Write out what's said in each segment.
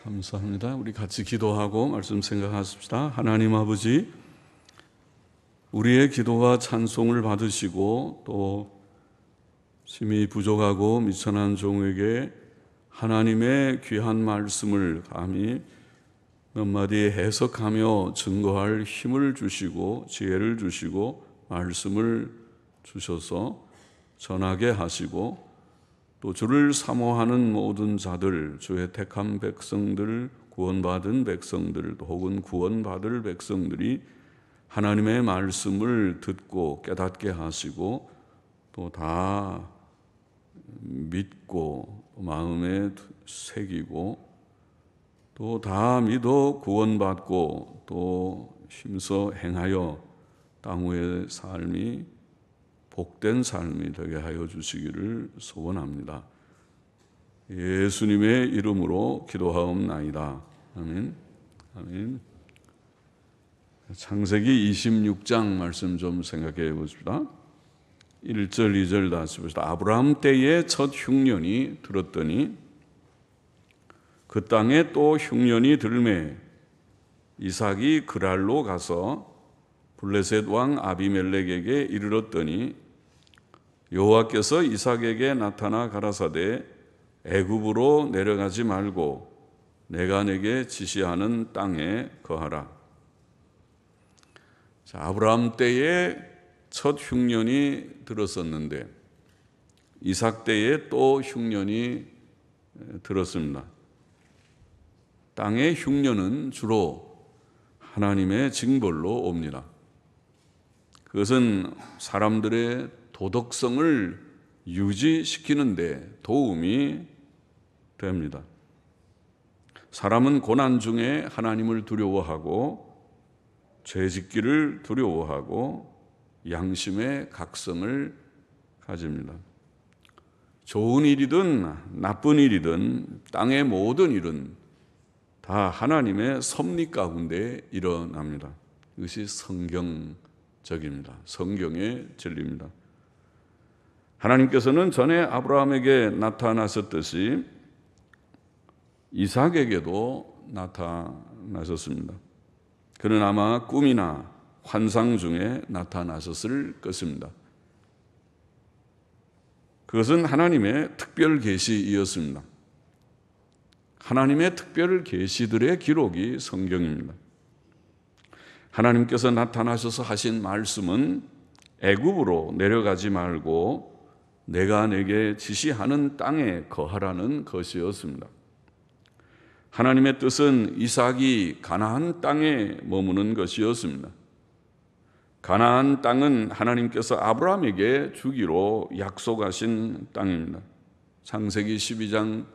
감사합니다. 우리 같이 기도하고 말씀 생각하십시다. 하나님 아버지, 우리의 기도와 찬송을 받으시고 또 심히 부족하고 미천한 종에게 하나님의 귀한 말씀을 감히 몇 마디 해석하며 증거할 힘을 주시고 지혜를 주시고 말씀을 주셔서 전하게 하시고 또 주를 사모하는 모든 자들, 주의 택한 백성들, 구원받은 백성들, 혹은 구원받을 백성들이 하나님의 말씀을 듣고 깨닫게 하시고 또 다 믿고 마음에 새기고 또 다 믿어 구원받고 또 힘써 행하여 땅 위의 삶이 복된 삶이 되게 하여 주시기를 소원합니다. 예수님의 이름으로 기도하옵나이다. 아멘. 아멘. 창세기 26장 말씀 좀 생각해 보십시다. 1절 2절 다 쓰십시다. 아브라함 때에 첫 흉년이 들었더니 그 땅에 또 흉년이 들매 이삭이 그랄로 가서 블레셋 왕 아비멜렉에게 이르렀더니 여호와께서 이삭에게 나타나 가라사대 애굽으로 내려가지 말고 내가 내게 지시하는 땅에 거하라. 자, 아브라함 때에 첫 흉년이 들었었는데 이삭 때에 또 흉년이 들었습니다. 땅의 흉년은 주로 하나님의 징벌로 옵니다. 그것은 사람들의 도덕성을 유지시키는데 도움이 됩니다. 사람은 고난 중에 하나님을 두려워하고 죄짓기를 두려워하고 양심의 각성을 가집니다. 좋은 일이든 나쁜 일이든 땅의 모든 일은 다 하나님의 섭리 가운데 일어납니다. 이것이 성경적입니다. 성경의 진리입니다. 하나님께서는 전에 아브라함에게 나타나셨듯이 이삭에게도 나타나셨습니다. 그는 아마 꿈이나 환상 중에 나타나셨을 것입니다. 그것은 하나님의 특별 계시이었습니다. 하나님의 특별 계시들의 기록이 성경입니다. 하나님께서 나타나셔서 하신 말씀은 애굽으로 내려가지 말고 내가 내게 지시하는 땅에 거하라는 것이었습니다. 하나님의 뜻은 이삭이 가나안 땅에 머무는 것이었습니다. 가나안 땅은 하나님께서 아브라함에게 주기로 약속하신 땅입니다. 창세기 12장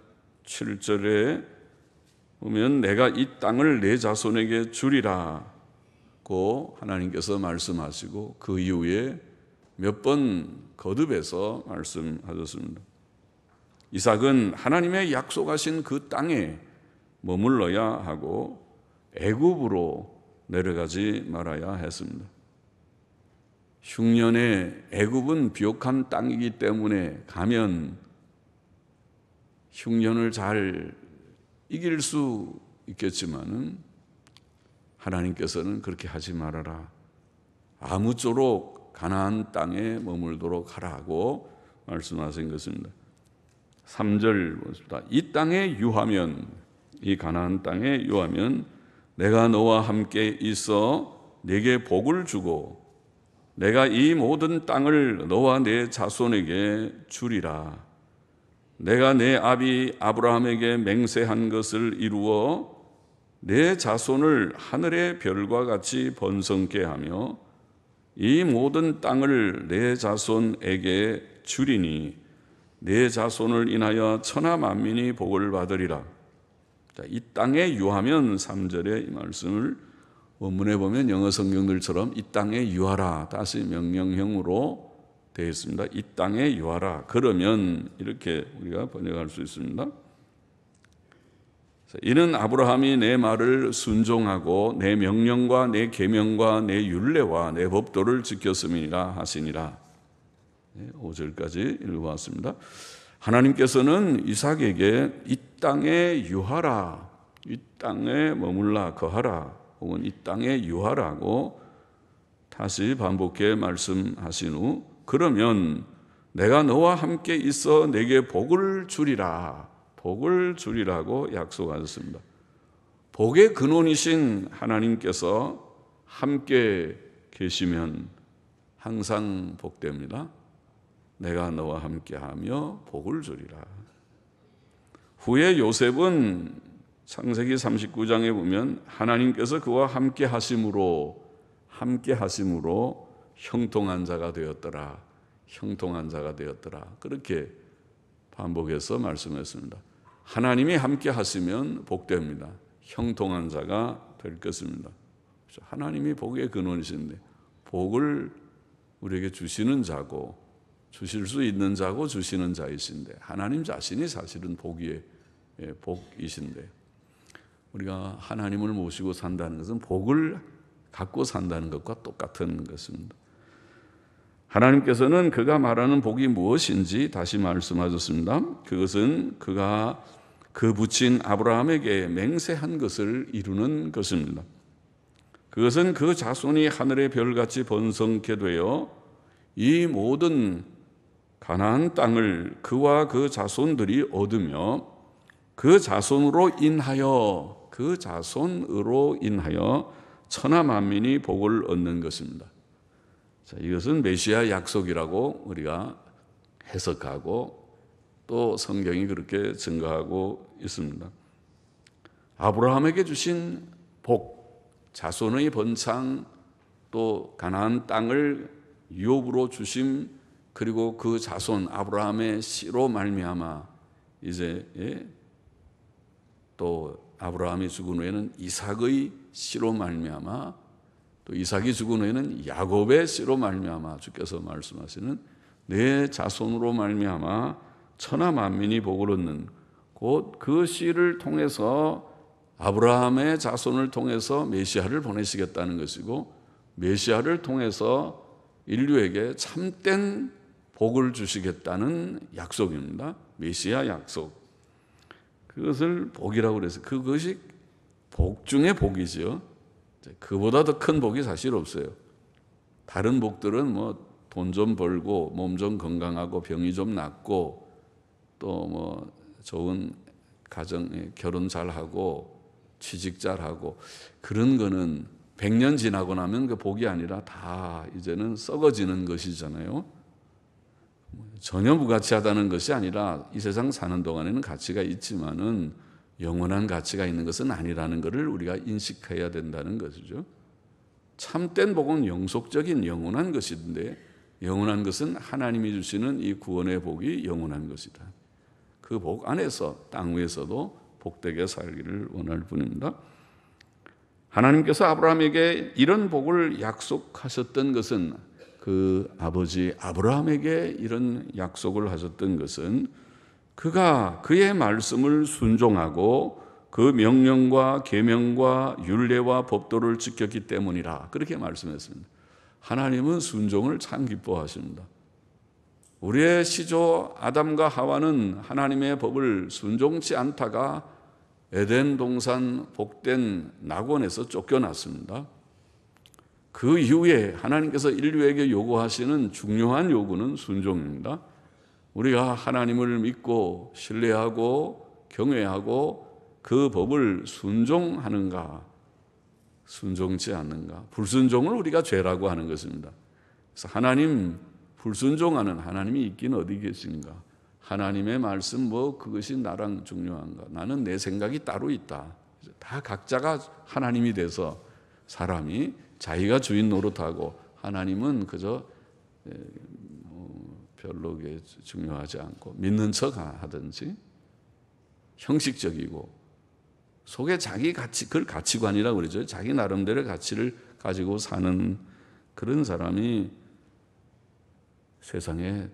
7절에 보면 내가 이 땅을 내 자손에게 주리라고 하나님께서 말씀하시고 그 이후에 몇 번 거듭해서 말씀하셨습니다. 이삭은 하나님의 약속하신 그 땅에 머물러야 하고 애굽으로 내려가지 말아야 했습니다. 흉년에 애굽은 비옥한 땅이기 때문에 가면 흉년을 잘 이길 수 있겠지만은 하나님께서는 그렇게 하지 말아라. 아무쪼록 가나안 땅에 머물도록 하라고 말씀하신 것입니다. 3절 보십시다. 이 땅에 유하면, 이 가나안 땅에 유하면 내가 너와 함께 있어 네게 복을 주고 내가 이 모든 땅을 너와 네 자손에게 주리라. 내가 내 아비 아브라함에게 맹세한 것을 이루어 내 자손을 하늘의 별과 같이 번성케 하며 이 모든 땅을 내 자손에게 주리니 내 자손을 인하여 천하 만민이 복을 받으리라. 자, 이 땅에 유하면 3절의 이 말씀을 원문에 보면 영어 성경들처럼 이 땅에 유하라 다시 명령형으로 되어 있습니다. 이 땅에 유하라. 그러면 이렇게 우리가 번역할 수 있습니다. 이는 아브라함이 내 말을 순종하고 내 명령과 내 계명과 내 율례와 내 법도를 지켰음이니라 하시니라. 5절까지 읽어봤습니다. 하나님께서는 이삭에게 이 땅에 유하라 이 땅에 머물라 거하라 혹은 이 땅에 유하라고 다시 반복해 말씀하신 후 그러면 내가 너와 함께 있어 내게 복을 주리라, 복을 주리라고 약속하셨습니다. 복의 근원이신 하나님께서 함께 계시면 항상 복됩니다. 내가 너와 함께하며 복을 주리라. 후에 요셉은 창세기 39장에 보면 하나님께서 그와 함께 하심으로 형통한 자가 되었더라. 형통한 자가 되었더라. 그렇게 반복해서 말씀했습니다. 하나님이 함께 하시면 복됩니다. 형통한 자가 될 것입니다. 하나님이 복의 근원이신데 복을 우리에게 주시는 자고 주실 수 있는 자고 주시는 자이신데 하나님 자신이 사실은 복이신데 우리가 하나님을 모시고 산다는 것은 복을 갖고 산다는 것과 똑같은 것입니다. 하나님께서는 그가 말하는 복이 무엇인지 다시 말씀하셨습니다. 그것은 그가 그 부친 아브라함에게 맹세한 것을 이루는 것입니다. 그것은 그 자손이 하늘의 별같이 번성케 되어 이 모든 가나안 땅을 그와 그 자손들이 얻으며 그 자손으로 인하여 천하 만민이 복을 얻는 것입니다. 자, 이것은 메시아 약속이라고 우리가 해석하고 또 성경이 그렇게 증거하고 있습니다. 아브라함에게 주신 복, 자손의 번창, 또 가나안 땅을 유업으로 주심, 그리고 그 자손 아브라함의 씨로 말미암아 이제 또 아브라함이 죽은 후에는 이삭의 씨로 말미암아 또 이삭이 죽은 후에는 야곱의 씨로 말미암아 주께서 말씀하시는 내 자손으로 말미암아 천하 만민이 복을 얻는 곧 그 씨를 통해서 아브라함의 자손을 통해서 메시아를 보내시겠다는 것이고 메시아를 통해서 인류에게 참된 복을 주시겠다는 약속입니다. 메시아 약속. 그것을 복이라고 그래서 그것이 복 중에 복이죠. 그보다 더 큰 복이 사실 없어요. 다른 복들은 뭐 돈 좀 벌고 몸 좀 건강하고 병이 좀 낫고 또 뭐 좋은 가정 결혼 잘하고 취직 잘하고 그런 거는 100년 지나고 나면 그 복이 아니라 다 이제는 썩어지는 것이잖아요. 전혀 무가치하다는 것이 아니라 이 세상 사는 동안에는 가치가 있지만은 영원한 가치가 있는 것은 아니라는 것을 우리가 인식해야 된다는 것이죠. 참된 복은 영속적인 영원한 것인데 영원한 것은 하나님이 주시는 이 구원의 복이 영원한 것이다. 그 복 안에서 땅 위에서도 복되게 살기를 원할 뿐입니다. 하나님께서 아브라함에게 이런 복을 약속하셨던 것은 그 아버지 아브라함에게 이런 약속을 하셨던 것은 그가 그의 말씀을 순종하고 그 명령과 계명과 율례와 법도를 지켰기 때문이라 그렇게 말씀했습니다. 하나님은 순종을 참 기뻐하십니다. 우리의 시조 아담과 하와는 하나님의 법을 순종치 않다가 에덴 동산 복된 낙원에서 쫓겨났습니다. 그 이후에 하나님께서 인류에게 요구하시는 중요한 요구는 순종입니다. 우리가 하나님을 믿고 신뢰하고 경외하고 그 법을 순종하는가, 순종치 않는가. 불순종을 우리가 죄라고 하는 것입니다. 그래서 하나님 불순종하는 하나님이 있긴 어디 계신가? 하나님의 말씀 그것이 나랑 중요한가? 나는 내 생각이 따로 있다. 다 각자가 하나님이 돼서 사람이 자기가 주인 노릇하고 하나님은 그저 별로 중요하지 않고 믿는 척 하든지 형식적이고 속에 자기 가치, 그걸 가치관이라고 그러죠. 자기 나름대로의 가치를 가지고 사는 그런 사람이 세상에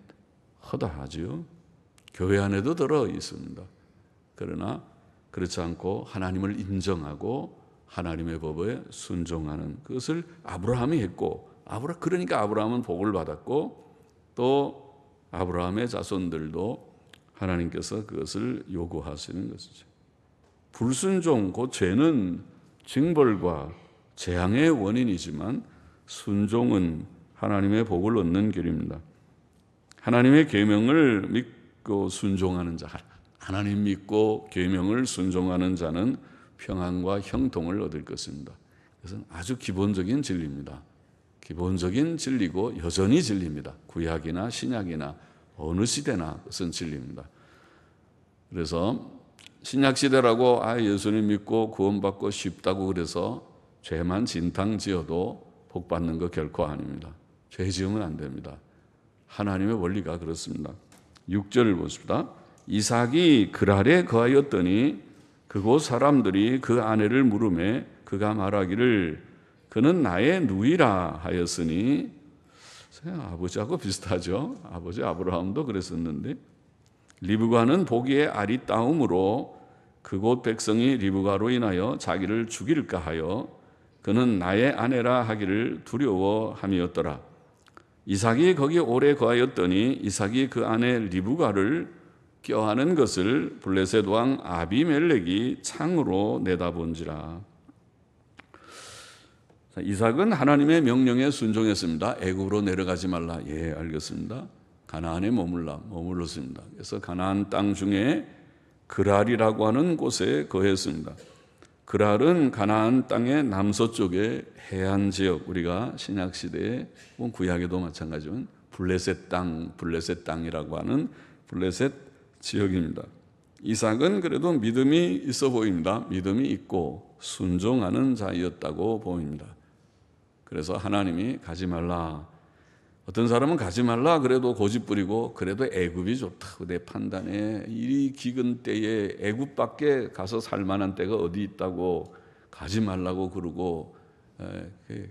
허다하지요. 교회 안에도 들어 있습니다. 그러나 그렇지 않고 하나님을 인정하고 하나님의 법에 순종하는 그것을 아브라함이 했고 그러니까 아브라함은 복을 받았고 또 아브라함의 자손들도 하나님께서 그것을 요구하시는 것이죠. 불순종, 그 죄는 징벌과 재앙의 원인이지만 순종은 하나님의 복을 얻는 길입니다. 하나님의 계명을 믿고 순종하는 자, 하나님 믿고 계명을 순종하는 자는 평안과 형통을 얻을 것입니다. 그것은 아주 기본적인 진리입니다. 기본적인 진리고 여전히 진리입니다. 구약이나 신약이나 어느 시대나 그것은 진리입니다. 그래서 신약 시대라고 예수님 믿고 구원받고 쉽다고 그래서 죄만 진탕 지어도 복 받는 거 결코 아닙니다. 죄 지으면 안 됩니다. 하나님의 원리가 그렇습니다. 6절을 보십시다. 이삭이 그랄에 거하였더니 그곳 사람들이 그 아내를 물으매 그가 말하기를 그는 나의 누이라 하였으니, 아버지하고 비슷하죠. 아버지 아브라함도 그랬었는데, 리브가는 보기에 아리따움으로 그곳 백성이 리브가로 인하여 자기를 죽일까 하여 그는 나의 아내라 하기를 두려워함이었더라. 이삭이 거기 오래 거하였더니 이삭이 그 아내 리브가를 껴안은 것을 블레셋 왕 아비멜렉이 창으로 내다본지라. 이삭은 하나님의 명령에 순종했습니다. 애굽으로 내려가지 말라. 예, 알겠습니다. 가나안에 머물렀습니다. 그래서 가나안 땅 중에 그랄이라고 하는 곳에 거했습니다. 그랄은 가나안 땅의 남서쪽의 해안 지역, 우리가 신약 시대에 구약에도 마찬가지지만 블레셋 땅이라고 하는 블레셋 지역입니다. 이삭은 그래도 믿음이 있어 보입니다. 믿음이 있고 순종하는 자였다고 보입니다. 그래서 하나님이 가지 말라. 어떤 사람은 가지 말라 그래도 고집부리고 그래도 애굽이 좋다고 내 판단에 이 기근 때에 애굽밖에 가서 살 만한 때가 어디 있다고 가지 말라고 그러고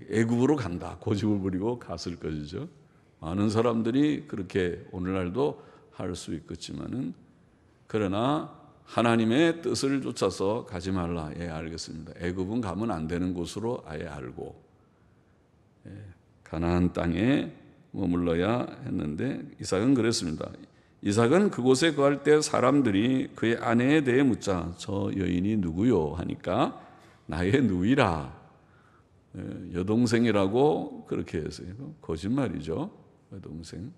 애굽으로 간다 고집을 부리고 갔을 것이죠. 많은 사람들이 그렇게 오늘날도 할 수 있겠지만은, 그러나 하나님의 뜻을 쫓아서 가지 말라. 예, 알겠습니다. 애굽은 가면 안 되는 곳으로 아예 알고 가나안 땅에 머물러야 했는데 이삭은 그랬습니다. 이삭은 그곳에 거할 때 사람들이 그의 아내에 대해 묻자 저 여인이 누구요 하니까 나의 누이라, 여동생이라고 그렇게 했어요. 거짓말이죠. 여동생.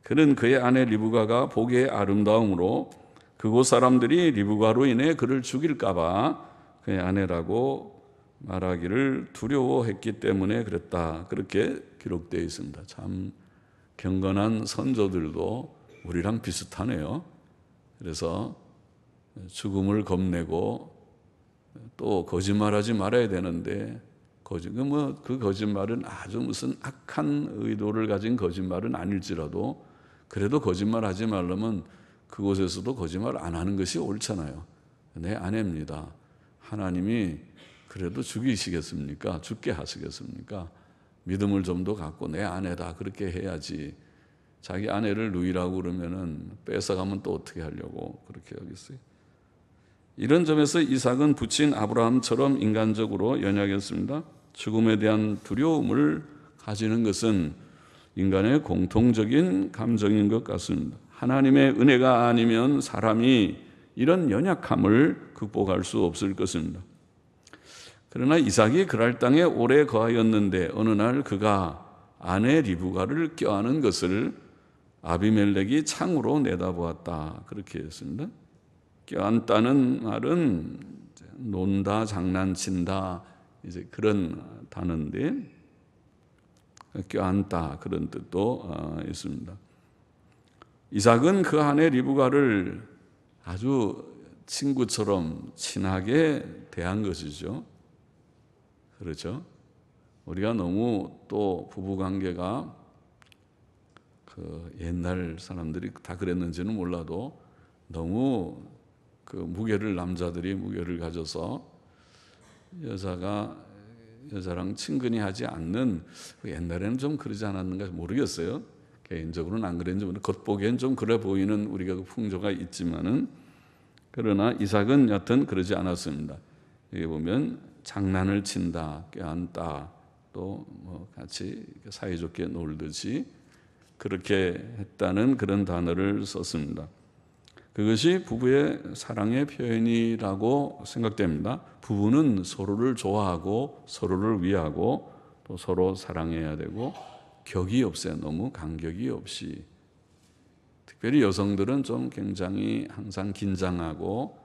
그는 그의 아내 리브가가 보기에 아름다움으로 그곳 사람들이 리브가로 인해 그를 죽일까 봐 그의 아내라고 말하기를 두려워했기 때문에 그랬다. 그렇게 기록되어 있습니다. 참 경건한 선조들도 우리랑 비슷하네요. 그래서 죽음을 겁내고 또 거짓말하지 말아야 되는데 그 거짓말은 아주 무슨 악한 의도를 가진 거짓말은 아닐지라도 그래도 거짓말하지 말려면 그곳에서도 거짓말 안 하는 것이 옳잖아요. 내 아내입니다. 하나님이 그래도 죽이시겠습니까? 죽게 하시겠습니까? 믿음을 좀 더 갖고 내 아내다 그렇게 해야지. 자기 아내를 누이라고 그러면은 뺏어가면 또 어떻게 하려고 그렇게 하겠어요? 이런 점에서 이삭은 부친 아브라함처럼 인간적으로 연약했습니다. 죽음에 대한 두려움을 가지는 것은 인간의 공통적인 감정인 것 같습니다. 하나님의 은혜가 아니면 사람이 이런 연약함을 극복할 수 없을 것입니다. 그러나 이삭이 그랄 땅에 오래 거하였는데 어느 날 그가 아내 리브가를 껴안은 것을 아비멜렉이 창으로 내다보았다. 그렇게 했습니다. 껴안다는 말은 논다, 장난친다 이제 그런 단어인데 껴안다 그런 뜻도 있습니다. 이삭은 그 아내 리브가를 아주 친구처럼 친하게 대한 것이죠. 그렇죠? 우리가 너무 또 부부관계가 그 옛날 사람들이 다 그랬는지는 몰라도 너무 그 남자들이 무게를 가져서 여자랑 친근히 하지 않는, 옛날에는 좀 그러지 않았는가 모르겠어요. 개인적으로는 안 그랬는지 모르겠는데 겉보기엔 좀 그래 보이는 우리가 그 풍조가 있지만은, 그러나 이삭은 여튼 그러지 않았습니다. 여기 보면 장난을 친다, 껴안다, 또 뭐 같이 사이좋게 놀듯이 그렇게 했다는 그런 단어를 썼습니다. 그것이 부부의 사랑의 표현이라고 생각됩니다. 부부는 서로를 좋아하고 서로를 위하고 또 서로 사랑해야 되고 격이 없어요. 너무 간격이 없이. 특별히 여성들은 좀 굉장히 항상 긴장하고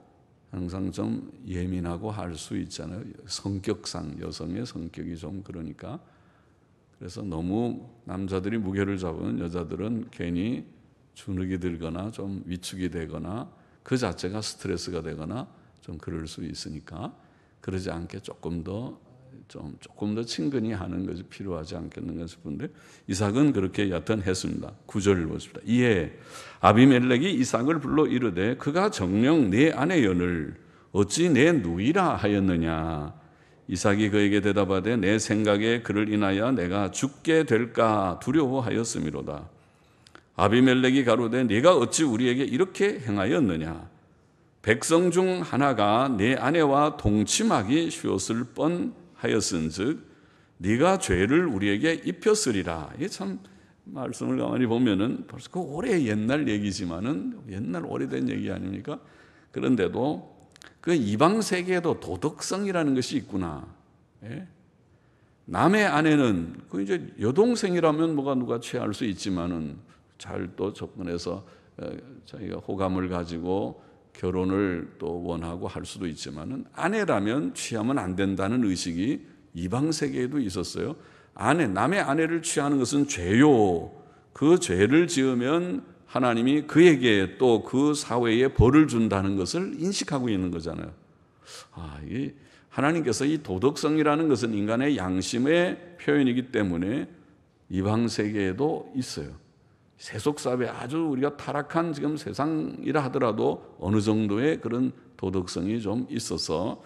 항상 좀 예민하고 할 수 있잖아요. 성격상 여성의 성격이 좀 그러니까. 그래서 너무 남자들이 무게를 잡으면 여자들은 괜히 주눅이 들거나 좀 위축이 되거나 그 자체가 스트레스가 되거나 좀 그럴 수 있으니까 그러지 않게 조금 더 친근히 하는 것이 필요하지 않겠는가 싶은데 이삭은 그렇게 여하튼 했습니다. 9절을 보십시다. 이에 아비멜렉이 이삭을 불러 이르되 그가 정녕 내 아내연을 어찌 내 누이라 하였느냐. 이삭이 그에게 대답하되 내 생각에 그를 인하여 내가 죽게 될까 두려워하였음이로다. 아비멜렉이 가로되 네가 어찌 우리에게 이렇게 행하였느냐. 백성 중 하나가 내 아내와 동침하기 쉬웠을 뻔하였은즉 네가 죄를 우리에게 입혔으리라. 이게 참 말씀을 가만히 보면은 벌써 그 오래 옛날 얘기지만은 옛날 오래된 얘기 아닙니까? 그런데도 그 이방 세계에도 도덕성이라는 것이 있구나. 예? 남의 아내는 그 이제 여동생이라면 뭐가 누가 취할 수 있지만은 잘 또 접근해서 자기가 호감을 가지고 결혼을 또 원하고 할 수도 있지만은 아내라면 취하면 안 된다는 의식이 이방 세계에도 있었어요. 남의 아내를 취하는 것은 죄요. 그 죄를 지으면 하나님이 그에게 또 그 사회에 벌을 준다는 것을 인식하고 있는 거잖아요. 이게 하나님께서 이 도덕성이라는 것은 인간의 양심의 표현이기 때문에 이방 세계에도 있어요. 세속사회 아주 우리가 타락한 지금 세상이라 하더라도 어느 정도의 그런 도덕성이 좀 있어서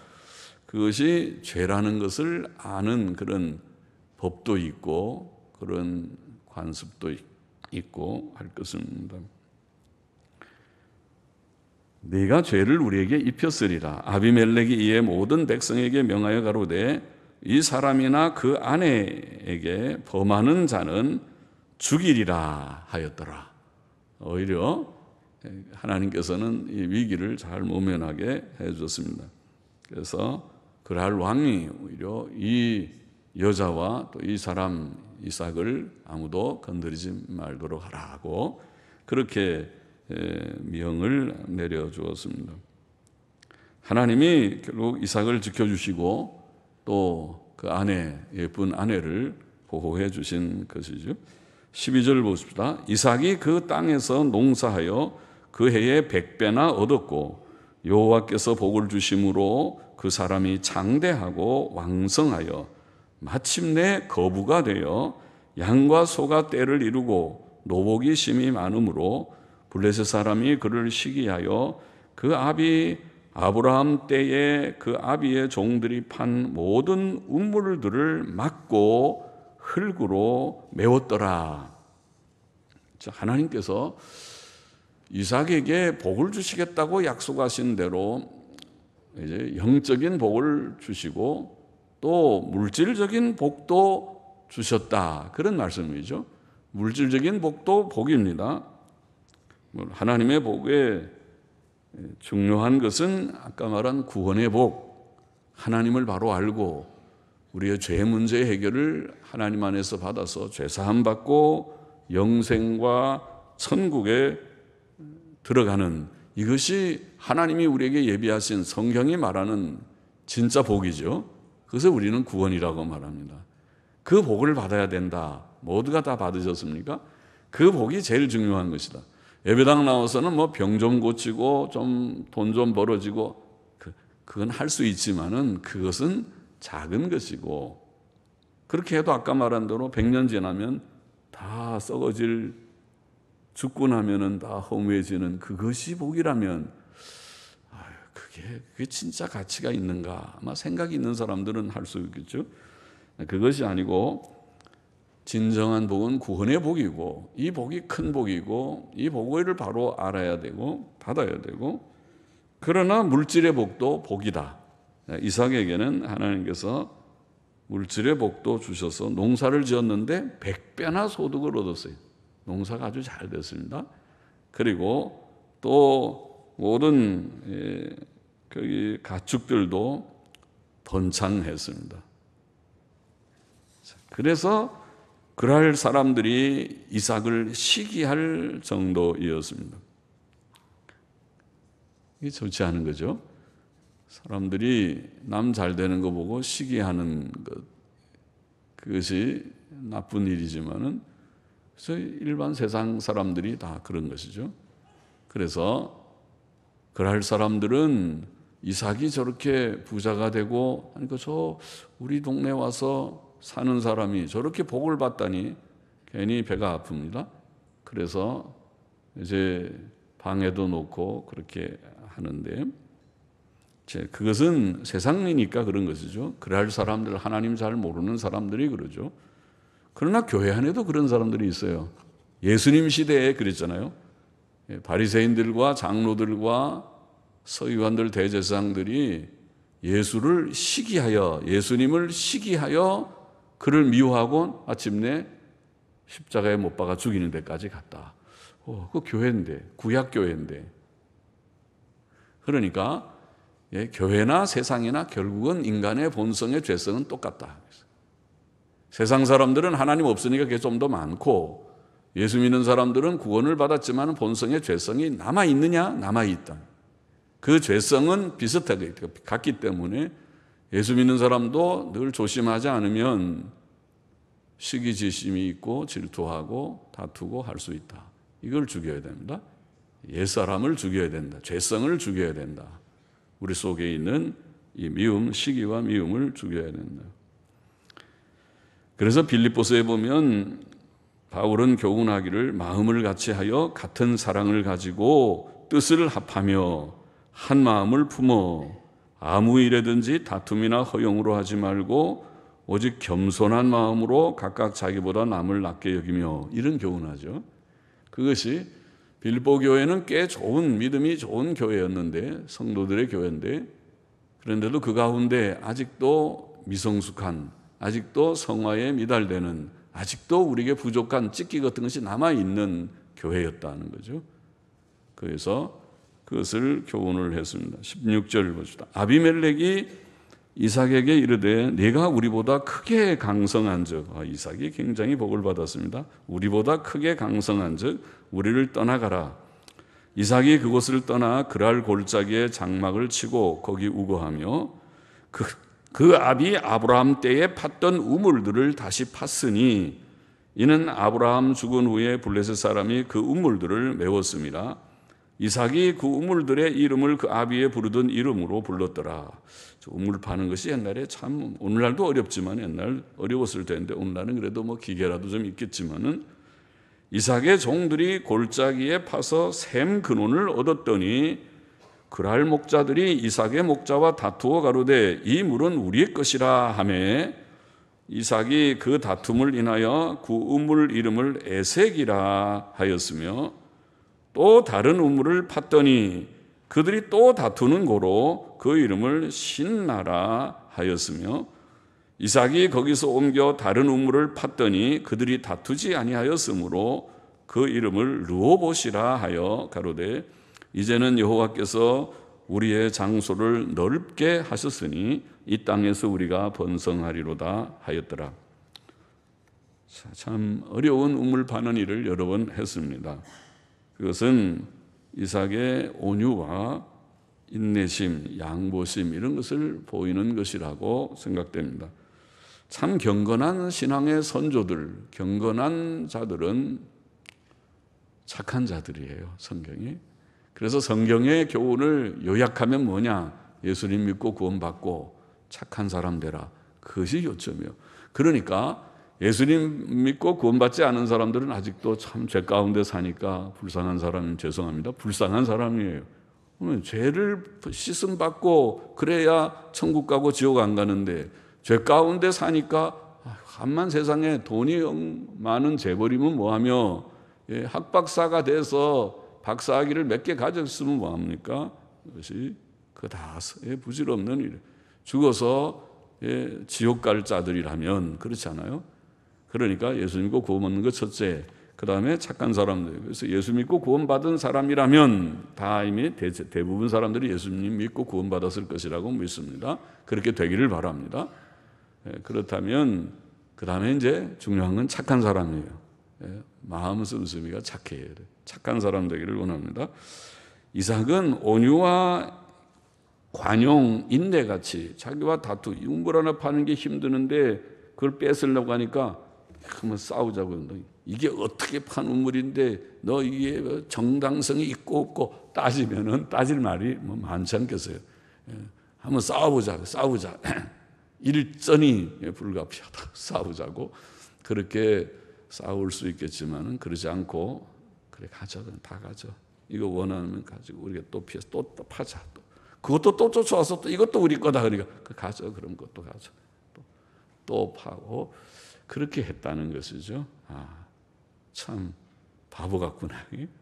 그것이 죄라는 것을 아는 그런 법도 있고 그런 관습도 있고 할 것입니다. 네가 죄를 우리에게 입혔으리라. 아비멜렉이 이에 모든 백성에게 명하여 가로되 이 사람이나 그 아내에게 범하는 자는 죽이리라 하였더라. 오히려 하나님께서는 이 위기를 잘 모면하게 해주셨습니다. 그래서 그랄 왕이 오히려 이 여자와 또 이 사람 이삭을 아무도 건드리지 말도록 하라고 그렇게 명을 내려주었습니다. 하나님이 결국 이삭을 지켜주시고 또 그 아내, 예쁜 아내를 보호해 주신 것이죠. 12절을 보십시다. 이삭이 그 땅에서 농사하여 그 해에 100배나 얻었고 여호와께서 복을 주심으로 그 사람이 장대하고 왕성하여 마침내 거부가 되어 양과 소가 떼를 이루고 노복이 심히 많으므로 블레셋 사람이 그를 시기하여 그 아비 아브라함 때에 그 아비의 종들이 판 모든 우물들을 막고 흙으로 메웠더라. 하나님께서 이삭에게 복을 주시겠다고 약속하신 대로 이제 영적인 복을 주시고 또 물질적인 복도 주셨다. 그런 말씀이죠. 물질적인 복도 복입니다. 하나님의 복에 중요한 것은 아까 말한 구원의 복, 하나님을 바로 알고 우리의 죄 문제 해결을 하나님 안에서 받아서 죄사함 받고 영생과 천국에 들어가는 이것이 하나님이 우리에게 예비하신 성경이 말하는 진짜 복이죠. 그래서 우리는 구원이라고 말합니다. 그 복을 받아야 된다. 모두가 다 받으셨습니까? 그 복이 제일 중요한 것이다. 예배당 나와서는 뭐 병 좀 고치고 좀 돈 좀 벌어지고 그건 할 수 있지만은 그것은 작은 것이고 그렇게 해도 아까 말한 대로 100년 지나면 다 썩어질 죽고 나면은 다 허무해지는 그것이 복이라면 그게 진짜 가치가 있는가? 아마 생각이 있는 사람들은 할 수 있겠죠. 그것이 아니고 진정한 복은 구원의 복이고 이 복이 큰 복이고 이 복을 바로 알아야 되고 받아야 되고 그러나 물질의 복도 복이다. 이삭에게는 하나님께서 물질의 복도 주셔서 농사를 지었는데 100배나 소득을 얻었어요. 농사가 아주 잘 됐습니다. 그리고 또 모든 거기 가축들도 번창했습니다. 그래서 그랄 사람들이 이삭을 시기할 정도이었습니다. 이게 좋지 않은 거죠. 사람들이 남 잘 되는 거 보고 시기하는 것, 그것이 나쁜 일이지만은 일반 세상 사람들이 다 그런 것이죠. 그래서 그랄 사람들은 이삭이 저렇게 부자가 되고, 그러니까 저 우리 동네 와서 사는 사람이 저렇게 복을 받다니 괜히 배가 아픕니다. 그래서 이제 방에도 놓고 그렇게 하는데, 그것은 세상이니까 그런 것이죠. 그럴 사람들, 하나님 잘 모르는 사람들이 그러죠. 그러나 교회 안에도 그런 사람들이 있어요. 예수님 시대에 그랬잖아요. 바리새인들과 장로들과 서기관들, 대제사장들이 예수를 시기하여, 예수님을 시기하여 그를 미워하고 마침내 십자가에 못 박아 죽이는 데까지 갔다. 그 교회인데, 구약 교회인데. 그러니까 교회나 세상이나 결국은 인간의 본성의 죄성은 똑같다. 세상 사람들은 하나님 없으니까 그게 좀 더 많고, 예수 믿는 사람들은 구원을 받았지만 본성의 죄성이 남아있느냐? 남아있다. 그 죄성은 비슷하게 같기 때문에 예수 믿는 사람도 늘 조심하지 않으면 시기지심이 있고 질투하고 다투고 할 수 있다. 이걸 죽여야 됩니다. 옛사람을 죽여야 된다. 죄성을 죽여야 된다. 우리 속에 있는 이 미움, 시기와 미움을 죽여야 된다. 그래서 빌립보서에 보면 바울은 교훈하기를 마음을 같이하여 같은 사랑을 가지고 뜻을 합하며 한 마음을 품어 아무 일에든지 다툼이나 허용으로 하지 말고 오직 겸손한 마음으로 각각 자기보다 남을 낮게 여기며, 이런 교훈하죠. 그것이 빌립보 교회는 꽤 좋은, 믿음이 좋은 교회였는데, 성도들의 교회인데, 그런데도 그 가운데 아직도 미성숙한, 아직도 성화에 미달되는, 아직도 우리에게 부족한 찢기 같은 것이 남아있는 교회였다는 거죠. 그래서 그것을 교훈을 했습니다. 16절 봅시다. 아비멜렉이 이삭에게 이르되 네가 우리보다 크게 강성한 즉, 이삭이 굉장히 복을 받았습니다. 우리보다 크게 강성한 즉 우리를 떠나가라. 이삭이 그곳을 떠나 그랄 골짜기에 장막을 치고 거기 우거하며 그 아비 아브라함 때에 팠던 우물들을 다시 팠으니 이는 아브라함 죽은 후에 블레셋 사람이 그 우물들을 메웠습니다. 이삭이 그 우물들의 이름을 그 아비에 부르던 이름으로 불렀더라. 우물 파는 것이 옛날에 참, 오늘날도 어렵지만 옛날 어려웠을 텐데, 오늘날은 그래도 뭐 기계라도 좀 있겠지만은, 이삭의 종들이 골짜기에 파서 샘 근원을 얻었더니 그랄 목자들이 이삭의 목자와 다투어 가로되 이 물은 우리의 것이라 하매 이삭이 그 다툼을 인하여 그 우물 이름을 에색이라 하였으며, 또 다른 우물을 팠더니 그들이 또 다투는 고로 그 이름을 신나라 하였으며, 이삭이 거기서 옮겨 다른 우물을 팠더니 그들이 다투지 아니하였으므로 그 이름을 르호봇이라 하여 가로되 이제는 여호와께서 우리의 장소를 넓게 하셨으니 이 땅에서 우리가 번성하리로다 하였더라. 참 어려운 우물 파는 일을 여러 번 했습니다. 그것은 이삭의 온유와 인내심, 양보심 이런 것을 보이는 것이라고 생각됩니다. 참 경건한 신앙의 선조들, 경건한 자들은 착한 자들이에요, 성경이. 그래서 성경의 교훈을 요약하면 뭐냐? 예수님 믿고 구원받고 착한 사람 되라. 그것이 요점이에요. 그러니까 예수님 믿고 구원받지 않은 사람들은 아직도 참 죄 가운데 사니까 불쌍한 사람은, 죄송합니다, 불쌍한 사람이에요. 죄를 씻음 받고 그래야 천국 가고 지옥 안 가는데, 죄 가운데 사니까 한만 세상에 돈이 많은 재벌이면 뭐하며, 학박사가 돼서 박사학위를 몇 개 가졌으면 뭐합니까? 그것이 다 부질없는 일. 죽어서 지옥 갈 자들이라면 그렇지 않아요? 그러니까 예수 믿고 구원 얻는 것 첫째, 그 다음에 착한 사람들. 그래서 예수 믿고 구원받은 사람이라면 다 이미 대부분 사람들이 예수님 믿고 구원받았을 것이라고 믿습니다. 그렇게 되기를 바랍니다. 그렇다면 그 다음에 이제 중요한 건 착한 사람이에요. 마음 씀씀이가 착해야 돼. 착한 사람 되기를 원합니다. 이삭은 온유와 관용, 인내같이 자기와 다투, 우물 하나 파는 게 힘드는데 그걸 뺏으려고 하니까 한번 싸우자고. 이게 어떻게 판 우물인데 너 이게 정당성이 있고 없고 따지면은 따질 말이 뭐 많지 않겠어요. 한번 싸우자. 일전이 불가피하다. 싸우자고. 그렇게 싸울 수 있겠지만은 그러지 않고 그래 가져, 다 가져. 이거 원하면 가지고 우리가 또 피해서 또 파자. 그것도 또 쫓아와서 또 이것도 우리 거다 그러니까 가져. 그럼 그것도 가져. 또 파고 그렇게 했다는 것이죠. 참 바보 같구나.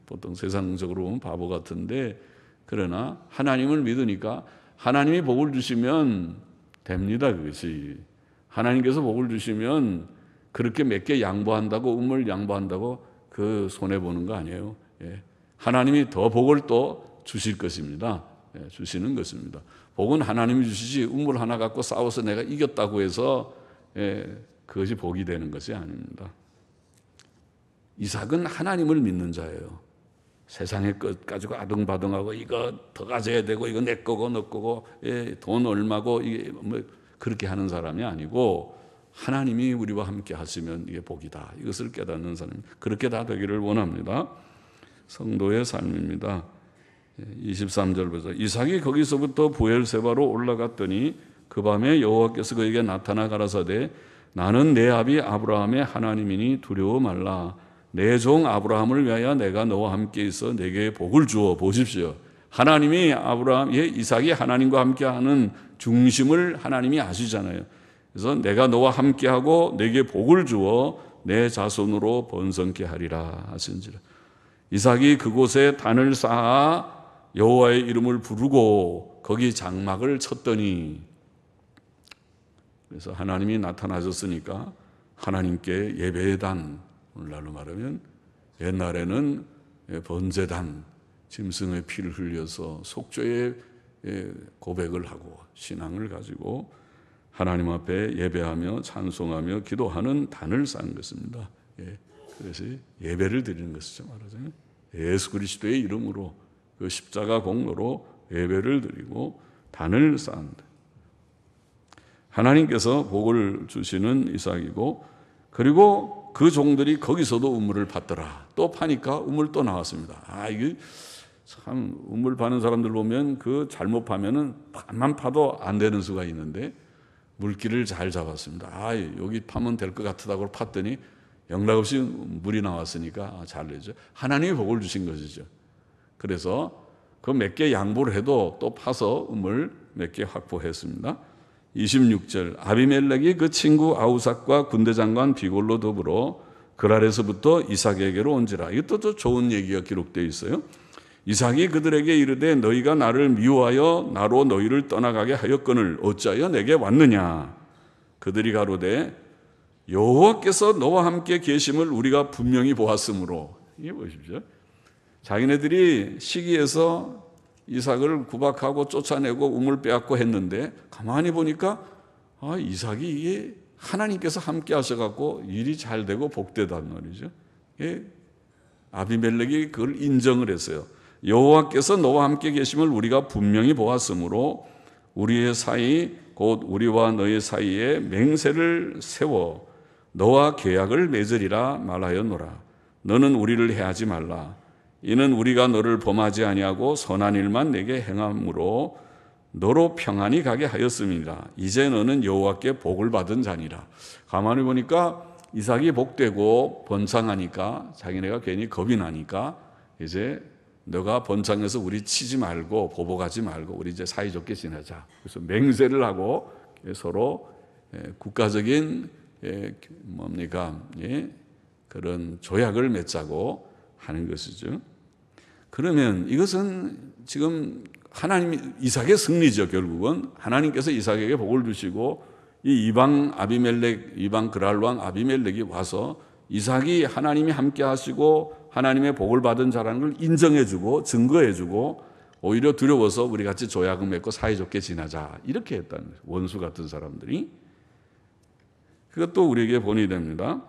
보통 세상적으로 보면 바보 같은데 그러나 하나님을 믿으니까 하나님이 복을 주시면 됩니다. 그것이 하나님께서 복을 주시면 그렇게 몇 개 양보한다고 우물 양보한다고 그 손해 보는 거 아니에요. 하나님이 더 복을 또 주실 것입니다. 주시는 것입니다. 복은 하나님이 주시지 우물 하나 갖고 싸워서 내가 이겼다고 해서 그것이 복이 되는 것이 아닙니다. 이삭은 하나님을 믿는 자예요. 세상의 것 가지고 아등바등하고 이거 더 가져야 되고 이거 내 거고 너 거고 돈 얼마고 이게 뭐 그렇게 하는 사람이 아니고 하나님이 우리와 함께 하시면 이게 복이다. 이것을 깨닫는 사람, 그렇게 다 되기를 원합니다. 성도의 삶입니다. 23절 보자. 이삭이 거기서부터 부엘세바로 올라갔더니 그 밤에 여호와께서 그에게 나타나 가라사대 나는 내 아비 아브라함의 하나님이니 두려워 말라. 내 종 아브라함을 위하여 내가 너와 함께 있어 내게 복을 주어. 보십시오. 하나님이 이삭이 하나님과 함께하는 중심을 하나님이 아시잖아요. 그래서 내가 너와 함께하고 내게 복을 주어 내 자손으로 번성케 하리라 하신지라. 이삭이 그곳에 단을 쌓아 여호와의 이름을 부르고 거기 장막을 쳤더니, 그래서 하나님이 나타나셨으니까 하나님께 예배의 단, 오늘날로 말하면 옛날에는 번제단, 짐승의 피를 흘려서 속죄의 고백을 하고 신앙을 가지고 하나님 앞에 예배하며 찬송하며 기도하는 단을 쌓은 것입니다. 그래서 예배를 드리는 것이죠, 말하자면. 예수 그리스도의 이름으로 그 십자가 공로로 예배를 드리고 단을 쌓는다. 하나님께서 복을 주시는 이삭이고, 그리고 그 종들이 거기서도 우물을 팠더라. 또 파니까 우물 또 나왔습니다. 이게 참 우물 파는 사람들 보면 그 잘못 파면은 반만 파도 안 되는 수가 있는데 물기를 잘 잡았습니다. 여기 파면 될 것 같다고 팠더니 영락없이 물이 나왔으니까 잘 되죠. 하나님이 복을 주신 것이죠. 그래서 그 몇 개 양보를 해도 또 파서 우물 몇 개 확보했습니다. 26절 아비멜렉이 그 친구 아우삭과 군대장관 비골로 더불어 그랄에서부터 이삭에게로 온지라. 이것도 또 좋은 얘기가 기록되어 있어요. 이삭이 그들에게 이르되 너희가 나를 미워하여 나로 너희를 떠나가게 하였거늘 어찌하여 내게 왔느냐. 그들이 가로되 여호와께서 너와 함께 계심을 우리가 분명히 보았으므로. 이게 보십시오. 자기네들이 시기해서 이삭을 구박하고 쫓아내고 우물 빼앗고 했는데 가만히 보니까 이삭이 이게 하나님께서 함께 하셔갖고 일이 잘 되고 복되단 말이죠. 아비멜렉이 그걸 인정을 했어요. 여호와께서 너와 함께 계심을 우리가 분명히 보았으므로 우리의 사이 곧 우리와 너의 사이에 맹세를 세워 너와 계약을 맺으리라 말하였노라. 너는 우리를 해하지 말라. 이는 우리가 너를 범하지 아니하고 선한 일만 내게 행함으로 너로 평안히 가게 하였음이라. 이제 너는 여호와께 복을 받은 자니라. 가만히 보니까 이삭이 복되고 번창하니까 자기네가 괜히 겁이 나니까 이제 너가 번창해서 우리 치지 말고 보복하지 말고 우리 이제 사이좋게 지내자. 그래서 맹세를 하고 서로 국가적인 그런 조약을 맺자고 하는 것이죠. 그러면 이것은 지금 이삭의 승리죠. 결국은 하나님께서 이삭에게 복을 주시고 이 이방 그랄 왕 아비멜렉이 와서 이삭이 하나님이 함께 하시고 하나님의 복을 받은 자라는 걸 인정해주고 증거해주고 오히려 두려워서 우리 같이 조약을 맺고 사이좋게 지내자 이렇게 했다는 거예요. 원수 같은 사람들이. 그것도 우리에게 본이 됩니다.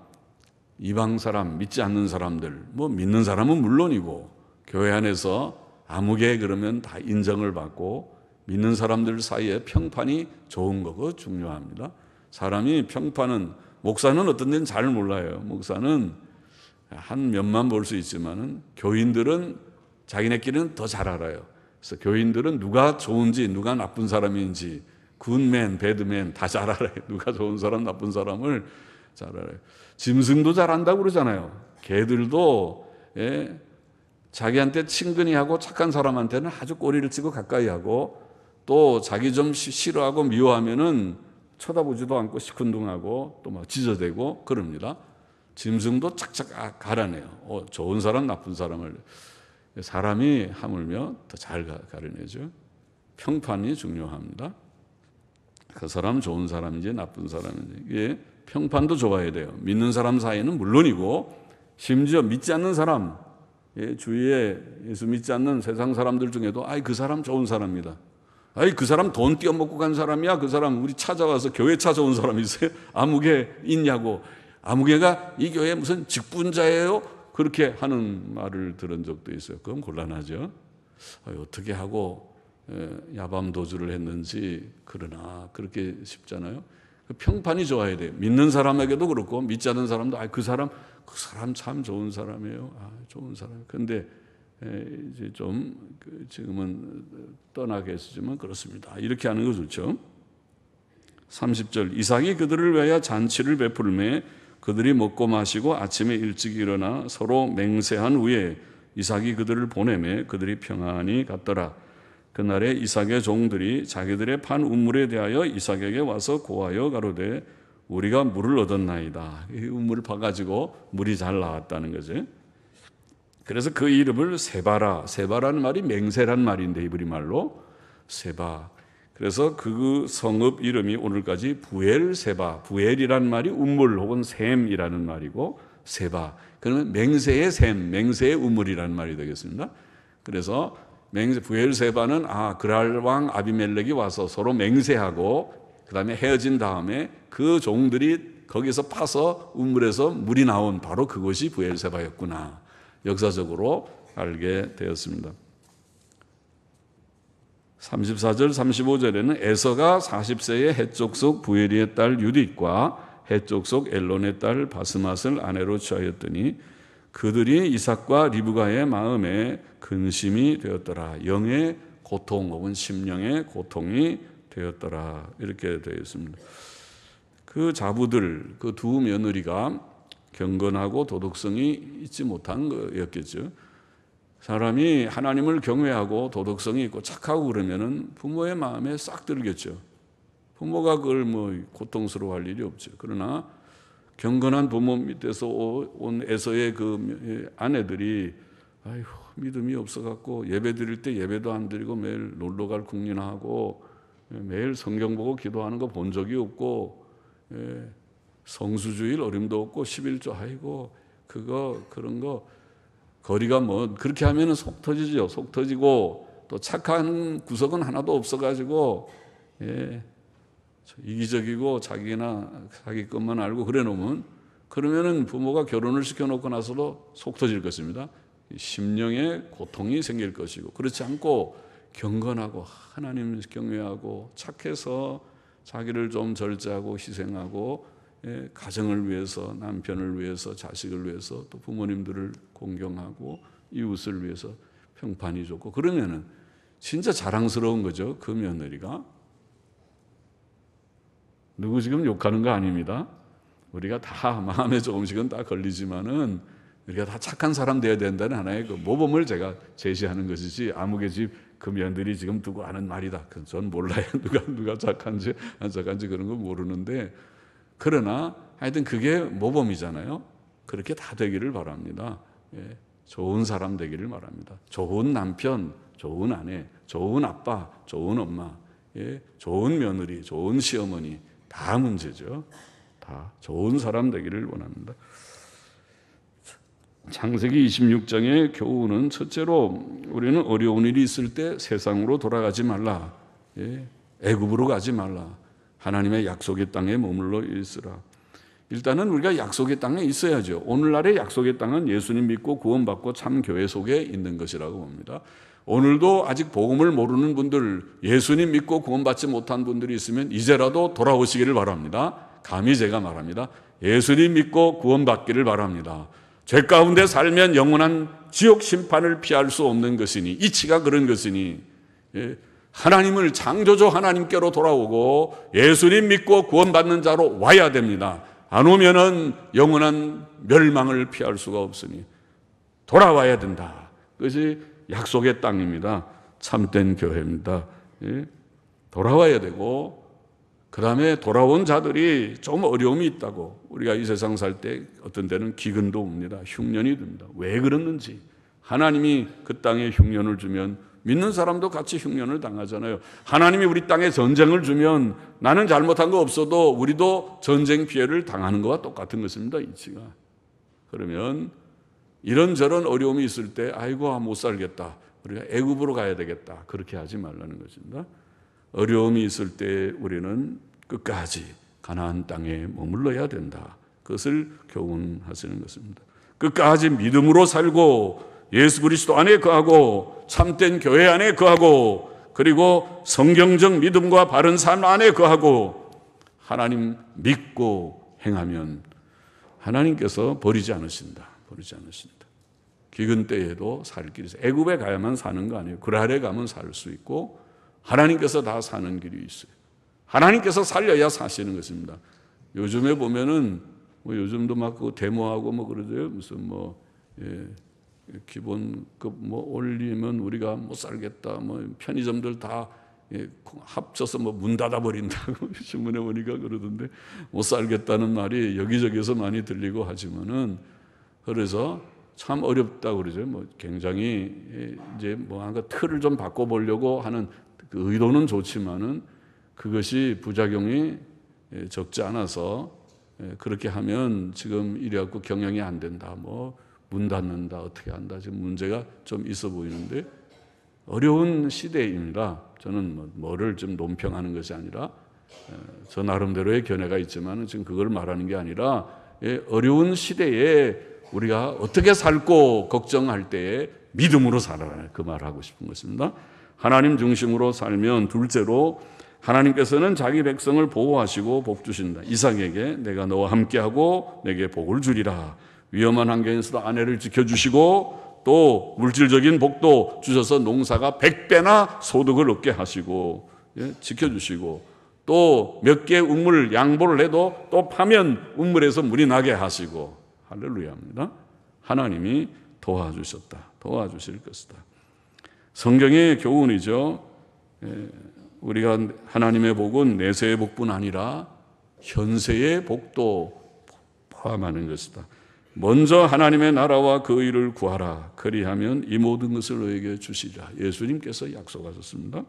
이방 사람, 믿지 않는 사람들, 믿는 사람은 물론이고 교회 안에서 아무개 그러면 다 인정을 받고 믿는 사람들 사이에 평판이 좋은 거고 중요합니다. 사람이 평판은, 목사는 어떤 데는 잘 몰라요. 목사는 한 면만 볼 수 있지만은 교인들은 자기네끼리는 더 잘 알아요. 그래서 교인들은 누가 좋은지 누가 나쁜 사람인지 굿맨, 배드맨 다 잘 알아요. 누가 좋은 사람, 나쁜 사람을 잘 알아요. 짐승도 잘 안다고 그러잖아요. 개들도 자기한테 친근히 하고 착한 사람한테는 아주 꼬리를 치고 가까이 하고 또 자기 좀 싫어하고 미워하면은 쳐다보지도 않고 시큰둥하고 또 막 짖어대고 그럽니다. 짐승도 착착 가려내요. 좋은 사람, 나쁜 사람을. 사람이 하물며 더 잘 가려내죠. 평판이 중요합니다. 그 사람 좋은 사람인지 나쁜 사람인지. 이게 평판도 좋아야 돼요. 믿는 사람 사이는 물론이고 심지어 믿지 않는 사람, 주위에 예수 믿지 않는 세상 사람들 중에도 그 사람 좋은 사람이다. 그 사람 돈 띄어먹고 간 사람이야. 그 사람 우리 찾아와서 교회 찾아온 사람 있어요? 아무개 있냐고. 아무개가 이 교회 무슨 직분자예요? 그렇게 하는 말을 들은 적도 있어요. 그건 곤란하죠. 어떻게 하고 야밤도주를 했는지 그러나 그렇게 쉽잖아요. 평판이 좋아야 돼요. 믿는 사람에게도 그렇고 믿지 않는 사람도 그 사람 참 좋은 사람이에요. 좋은 사람. 그런데 이제 좀 지금은 떠나게 했지만 그렇습니다. 이렇게 하는 거 좋죠. 30절 이삭이 그들을 위하여 잔치를 베풀매 그들이 먹고 마시고 아침에 일찍 일어나 서로 맹세한 후에 이삭이 그들을 보내매 그들이 평안히 갔더라. 그날에 이삭의 종들이 자기들의 판 우물에 대하여 이삭에게 와서 고하여 가로되 우리가 물을 얻었나이다. 이 우물을 파가지고 물이 잘 나왔다는 거죠. 그래서 그 이름을 세바라. 세바라는 말이 맹세란 말인데 히브리 말로 세바. 그래서 그 성읍 이름이 오늘까지 부엘세바. 부엘이란 말이 우물 혹은 샘이라는 말이고 세바. 그러면 맹세의 샘, 맹세의 우물이라는 말이 되겠습니다. 그래서 부엘세바는 그랄 왕 아비멜렉이 와서 서로 맹세하고 그 다음에 헤어진 다음에 그 종들이 거기서 파서 우물에서 물이 나온 바로 그곳이 부엘세바였구나. 역사적으로 알게 되었습니다. 34절 35절에는 에서가 40세의 헷족속 부엘이의 딸 유딧과 헷족속 엘론의 딸 바스맛을 아내로 취하였더니 그들이 이삭과 리브가의 마음에 근심이 되었더라. 영의 고통 혹은 심령의 고통이 되었더라. 이렇게 되어 있습니다. 그 자부들, 그 두 며느리가 경건하고 도덕성이 있지 못한 거였겠죠. 사람이 하나님을 경외하고 도덕성이 있고 착하고 그러면은 부모의 마음에 싹 들겠죠. 부모가 그걸 고통스러워할 일이 없죠. 그러나 경건한 부모 밑에서 온 에서의 그 아내들이 믿음이 없어갖고 예배 드릴 때 예배도 안 드리고 매일 놀러 갈 궁리나 하고 매일 성경 보고 기도하는 거 본 적이 없고 성수주일 어림도 없고 11조 그런 거 거리가 그렇게 하면은 속 터지죠. 속 터지고 또 착한 구석은 하나도 없어가지고 이기적이고 자기나 자기 것만 알고 그래 놓으면 그러면은 부모가 결혼을 시켜놓고 나서도 속 터질 것입니다. 심령의 고통이 생길 것이고 그렇지 않고 경건하고 하나님 경외하고 착해서 자기를 좀 절제하고 희생하고 가정을 위해서 남편을 위해서 자식을 위해서 또 부모님들을 공경하고 이웃을 위해서 평판이 좋고 그러면은 진짜 자랑스러운 거죠. 그 며느리가. 누구 지금 욕하는 거 아닙니다. 우리가 다 마음에 조금씩은 다 걸리지만은 우리가 다 착한 사람 돼야 된다는 하나의 그 모범을 제가 제시하는 것이지 아무개 집 그 며느리 지금 두고 하는 말이다. 전 몰라요. 누가 착한지 안 착한지 그런 거 모르는데 그러나 하여튼 그게 모범이잖아요. 그렇게 다 되기를 바랍니다. 좋은 사람 되기를 바랍니다. 좋은 남편, 좋은 아내, 좋은 아빠, 좋은 엄마, 좋은 며느리, 좋은 시어머니 다 문제죠. 다 좋은 사람 되기를 원합니다. 창세기 26장의 교훈은 첫째로 우리는 어려운 일이 있을 때 세상으로 돌아가지 말라. 애굽으로 가지 말라. 하나님의 약속의 땅에 머물러 있으라. 일단은 우리가 약속의 땅에 있어야죠. 오늘날의 약속의 땅은 예수님 믿고 구원받고 참 교회 속에 있는 것이라고 봅니다. 오늘도 아직 복음을 모르는 분들, 예수님 믿고 구원받지 못한 분들이 있으면 이제라도 돌아오시기를 바랍니다. 감히 제가 말합니다. 예수님 믿고 구원받기를 바랍니다. 죄 가운데 살면 영원한 지옥 심판을 피할 수 없는 것이니, 이치가 그런 것이니, 하나님을 창조주 하나님께로 돌아오고 예수님 믿고 구원받는 자로 와야 됩니다. 안 오면은 영원한 멸망을 피할 수가 없으니 돌아와야 된다. 그것이 약속의 땅입니다. 참된 교회입니다. 돌아와야 되고, 그 다음에 돌아온 자들이 좀 어려움이 있다고, 우리가 이 세상 살 때 어떤 때는 기근도 옵니다. 흉년이 듭니다. 왜 그랬는지. 하나님이 그 땅에 흉년을 주면 믿는 사람도 같이 흉년을 당하잖아요. 하나님이 우리 땅에 전쟁을 주면 나는 잘못한 거 없어도 우리도 전쟁 피해를 당하는 것과 똑같은 것입니다. 이치가. 그러면 이런저런 어려움이 있을 때 아이고 못 살겠다, 우리가 애굽으로 가야 되겠다, 그렇게 하지 말라는 것입니다. 어려움이 있을 때 우리는 끝까지 가나안 땅에 머물러야 된다. 그것을 교훈하시는 것입니다. 끝까지 믿음으로 살고 예수 그리스도 안에 거하고 참된 교회 안에 거하고, 그리고 성경적 믿음과 바른 삶 안에 거하고 하나님 믿고 행하면 하나님께서 버리지 않으신다. 버리지 않으신다. 기근 때에도 살 길이 있어요. 애굽에 가야만 사는 거 아니에요. 그랄에 가면 살 수 있고 하나님께서 다 사는 길이 있어요. 하나님께서 살려야 사시는 것입니다. 요즘에 보면은 요즘도 막 그 데모하고 그러죠. 무슨 기본급 올리면 우리가 못 살겠다. 편의점들 다 합쳐서 문 닫아 버린다고 신문에 보니까 그러던데, 못 살겠다는 말이 여기저기서 많이 들리고 하지만은, 그래서 참 어렵다 그러죠. 굉장히 이제 뭔가 틀을 좀 바꿔보려고 하는 그 의도는 좋지만은 그것이 부작용이 적지 않아서, 그렇게 하면 지금 이래갖고 경영이 안 된다, 문 닫는다, 어떻게 한다, 지금 문제가 좀 있어 보이는데, 어려운 시대입니다. 저는 뭐를 좀 논평하는 것이 아니라 저 나름대로의 견해가 있지만 지금 그걸 말하는 게 아니라, 어려운 시대에 우리가 어떻게 살고 걱정할 때에 믿음으로 살아라, 그 말하고 싶은 것입니다. 하나님 중심으로 살면, 둘째로 하나님께서는 자기 백성을 보호하시고 복 주신다. 이삭에게 내가 너와 함께하고 내게 복을 주리라. 위험한 환경에서도 아내를 지켜주시고 또 물질적인 복도 주셔서 농사가 100배나 소득을 얻게 하시고, 지켜주시고, 또 몇 개 우물 양보를 해도 또 파면 우물에서 물이 나게 하시고, 할렐루야입니다. 하나님이 도와주셨다. 도와주실 것이다. 성경의 교훈이죠. 우리가 하나님의 복은 내세의 복뿐 아니라 현세의 복도 포함하는 것이다. 먼저 하나님의 나라와 그 의를 구하라. 그리하면 이 모든 것을 너에게 주시리라. 예수님께서 약속하셨습니다.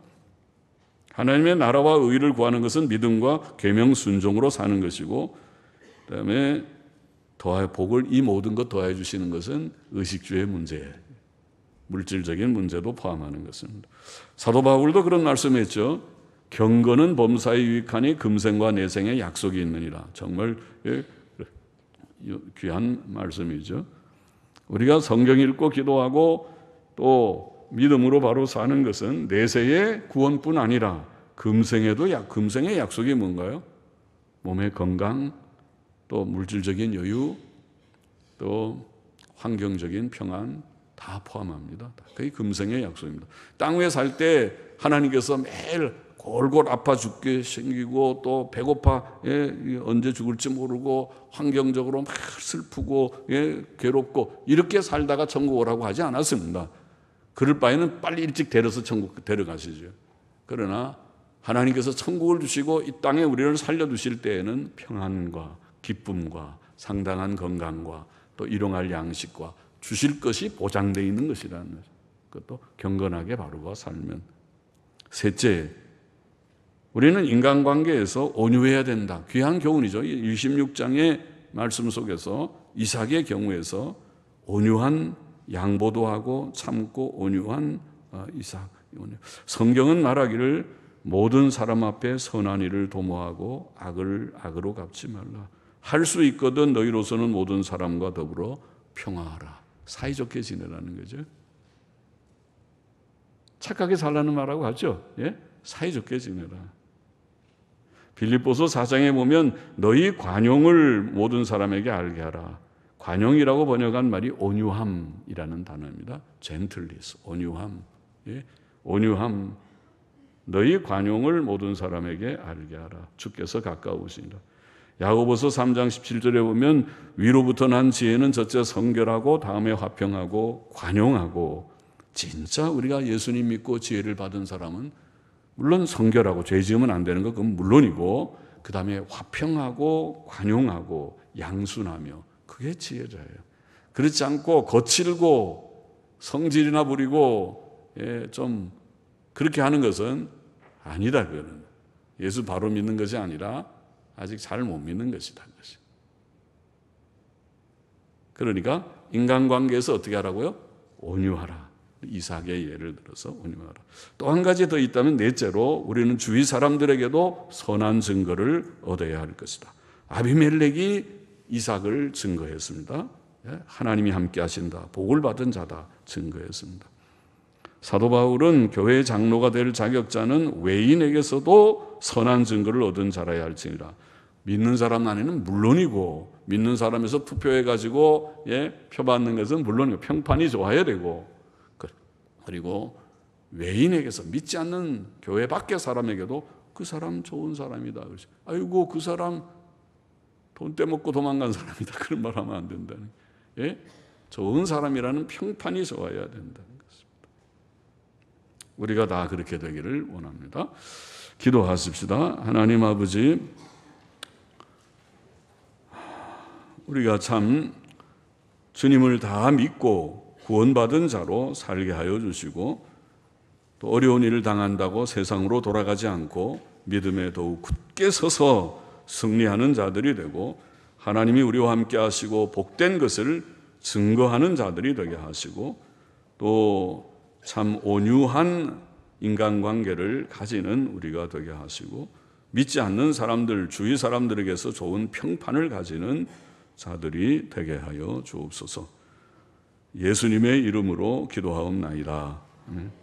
하나님의 나라와 의를 구하는 것은 믿음과 계명 순종으로 사는 것이고, 그다음에 복을, 이 모든 것 더해 주시는 것은 의식주의 문제, 물질적인 문제도 포함하는 것입니다. 사도 바울도 그런 말씀했죠. 경건은 범사에 유익하니 금생과 내생에 약속이 있느니라. 정말 귀한 말씀이죠. 우리가 성경 읽고 기도하고 또 믿음으로 바로 사는 것은 내세의 구원뿐 아니라 금생의 약속이 뭔가요? 몸의 건강, 또 물질적인 여유, 또 환경적인 평안 다 포함합니다. 그게 금생의 약속입니다. 땅 위에 살 때 하나님께서 매일 골골 아파 죽게 생기고 또 배고파 언제 죽을지 모르고 환경적으로 막 슬프고 괴롭고 이렇게 살다가 천국 오라고 하지 않았습니다. 그럴 바에는 빨리 일찍 데려서 천국 데려가시죠. 그러나 하나님께서 천국을 주시고 이 땅에 우리를 살려두실 때에는 평안과 기쁨과 상당한 건강과 또 일용할 양식과 주실 것이 보장되어 있는 것이라는 거죠. 그것도 경건하게 바르고 살면. 셋째, 우리는 인간관계에서 온유해야 된다. 귀한 교훈이죠. 26장의 말씀 속에서 이삭의 경우에서 온유한 양보도 하고 참고 온유한 이삭. 성경은 말하기를 모든 사람 앞에 선한 일을 도모하고 악을 악으로 갚지 말라. 할 수 있거든 너희로서는 모든 사람과 더불어 평화하라. 사이좋게 지내라는 거죠. 착하게 살라는 말하고 같죠? 예? 사이좋게 지내라. 빌립보서 4장에 보면 너희 관용을 모든 사람에게 알게 하라. 관용이라고 번역한 말이 온유함이라는 단어입니다. 젠틀리스, 온유함. 예? 온유함. 너희 관용을 모든 사람에게 알게 하라. 주께서 가까우시니라. 야고보서 3장 17절에 보면 위로부터 난 지혜는 첫째 성결하고 다음에 화평하고 관용하고. 진짜 우리가 예수님 믿고 지혜를 받은 사람은 물론 성결하고 죄 지으면 안 되는 거 그건 물론이고 그 다음에 화평하고 관용하고 양순하며 그게 지혜자예요. 그렇지 않고 거칠고 성질이나 부리고 좀 그렇게 하는 것은 아니다. 그거는 예수 바로 믿는 것이 아니라 아직 잘 못 믿는 것이다. 그러니까 인간관계에서 어떻게 하라고요? 온유하라. 이삭의 예를 들어서 온유하라. 또 한 가지 더 있다면 넷째로 우리는 주위 사람들에게도 선한 증거를 얻어야 할 것이다. 아비멜렉이 이삭을 증거했습니다. 하나님이 함께 하신다. 복을 받은 자다. 증거했습니다. 사도 바울은 교회의 장로가 될 자격자는 외인에게서도 선한 증거를 얻은 자라야 할지니라. 믿는 사람 안에는 물론이고 믿는 사람에서 투표해가지고 표 받는 것은 물론이고 평판이 좋아야 되고 그리고 외인에게서 믿지 않는 교회 밖의 사람에게도 그 사람 좋은 사람이다. 아이고 그 사람 돈 떼먹고 도망간 사람이다. 그런 말 하면 안 된다는. 좋은 사람이라는 평판이 좋아야 된다는 것입니다. 우리가 다 그렇게 되기를 원합니다. 기도하십시다. 하나님 아버지, 우리가 참 주님을 다 믿고 구원받은 자로 살게 하여 주시고 또 어려운 일을 당한다고 세상으로 돌아가지 않고 믿음에 더욱 굳게 서서 승리하는 자들이 되고 하나님이 우리와 함께 하시고 복된 것을 증거하는 자들이 되게 하시고 또 참 온유한 인간관계를 가지는 우리가 되게 하시고 믿지 않는 사람들, 주위 사람들에게서 좋은 평판을 가지는 자들이 되게 하여 주옵소서. 예수님의 이름으로 기도하옵나이다. 아멘.